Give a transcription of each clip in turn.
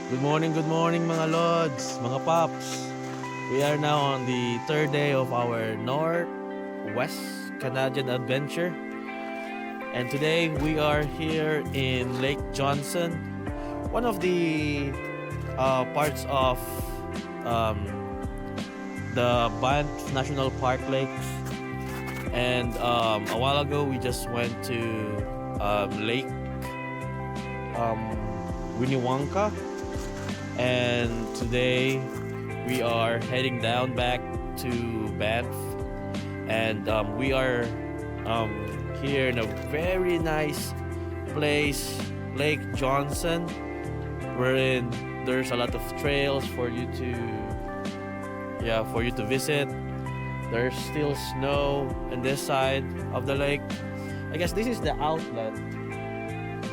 Good morning mga Lods, mga Pops. We are now on the third day of our Northwest Canadian adventure. And today we are here in Lake Johnson, one of the parts of the Banff National Park lakes. And a while ago we just went to Lake Winnewanka. And today we are heading down back to Banff, and we are here in a very nice place, Lake Johnson, wherein there's a lot of trails for you to visit. There's still snow on this side of the lake. I guess this is the outlet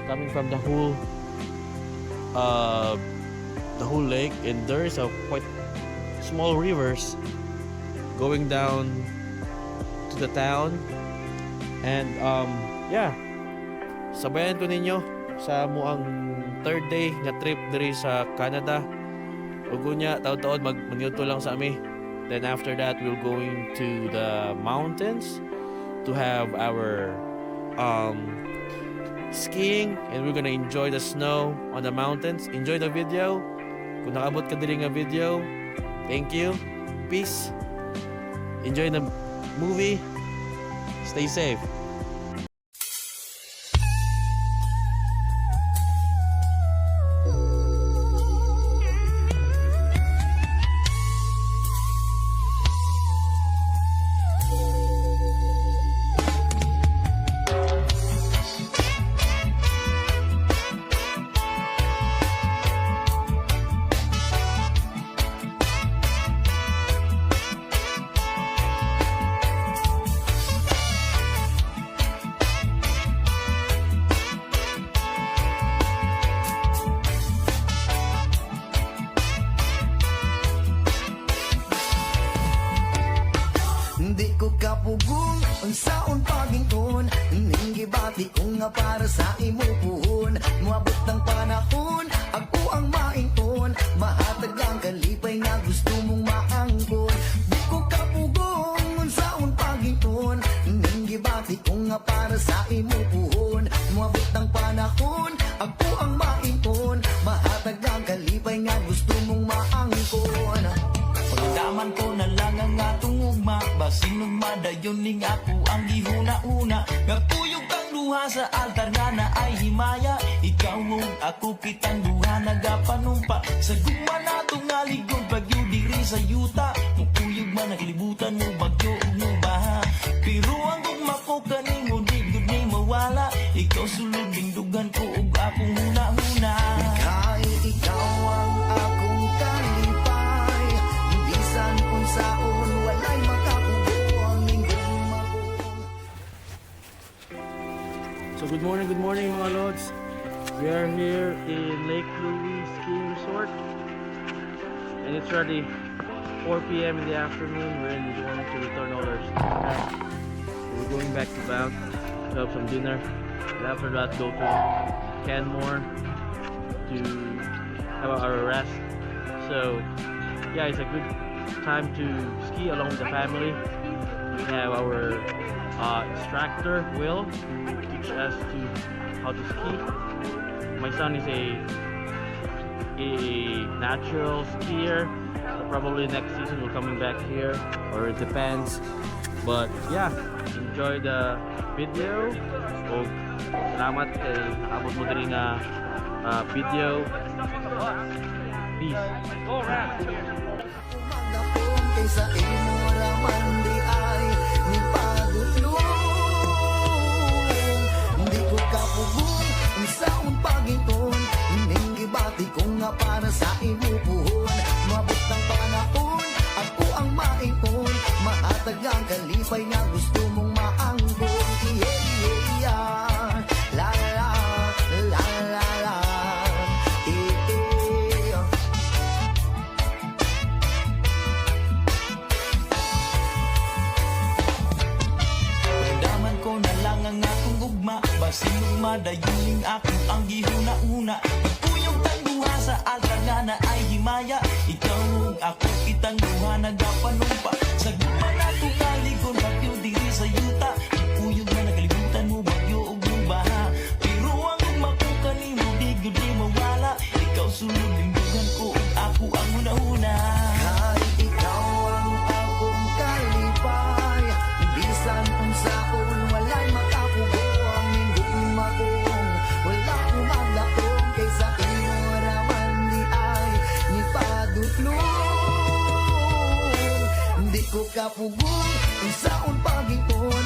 coming from the whole lake, and there is a quite small rivers going down to the town. And sabayan ko ninyo sa muang third day nga trip diri sa Canada. Ug unya taud-taud magniudto lang sa ami. Then after that we're going to the mountains to have our skiing, and we're gonna enjoy the snow on the mountains. Enjoy the video. Kung nakabot ka diri nga video, thank you. Peace. Enjoy the movie. Stay safe. Hindi ko kapugong ang saon pagington, ning gibati ko nga para sa imo puhon. Moabot ng panahon, ako ang maington, mahatag ang kalipay nga gusto mong maangkon. Di ko kapugong ang saon pagington, ning gibati ko nga para sa imo puhon. Moabot ng panahon, ako ang maington, mahatag ang kalipay nga gusto mong maangkon. Pagdaman ko na lang ang atong ugma, basin ng madayon ning ako ang gihuna-una. Nagtuyog kang luha sa altar nga na ay himaya, ikaw ug ako kitang duha nagapanumpa. Sa guma nato nga ligod bagyo diri sa yuta, mukuyog man naglibutan mo bagyo ug mo baha. Pero ang gugma ko kanimo di gud ni mawala, ikaw sulod ning dugan ko ug akong huna-huna. Ikaw ang akong kalipay, bisan kung saon walay makakugo ang lingkod magong. So good morning mga Lods. We are here in Lake Louise Ski Resort, and it's already 4 p.m. in the afternoon. We're going to return all our stuff. We're going back to Banff to have some dinner, and after that go to Canmore to have our rest. So yeah, it's a good time to ski along with the family. We have our instructor Will to teach us how to ski. My son is a natural skier, so probably next season we're coming back here, or it depends. But yeah, enjoy the video. O salamat kay nakabot mo diri nga video. Peace. Magapon kay sa imo raman di ay ni padulong. Hindi ko kapugong ang saon pagiton, ning gibati ko nga para sa imo puhon. Mabot ng panahon, ako ang maington, mahatag ang kalipay nga gusto mong maangkon. La la la la la. Pagdaman ko na lang ang akong gugma, basin ng madayon ning ako ang gihuna-una. Pagpuyong na ay himaya. Ikaw ug ako kitang duha nagapanumpa. Sa guma na tukaligon bagyo diri sa yuta. Uyog na nakalimutan mo bagyo ug mong baha. Pero ang umakuka ni mo di gyud di mawala. Ikaw sulod limbugan ko ug ako ang una-una. Kahit ikaw ang akong kalipay, bisan kung saon walay makapugo ang hindi makong. Wala ko maglaong kaysa inoraman di ay nipadutlong. Di ko kapugong kung saon pag-ipon,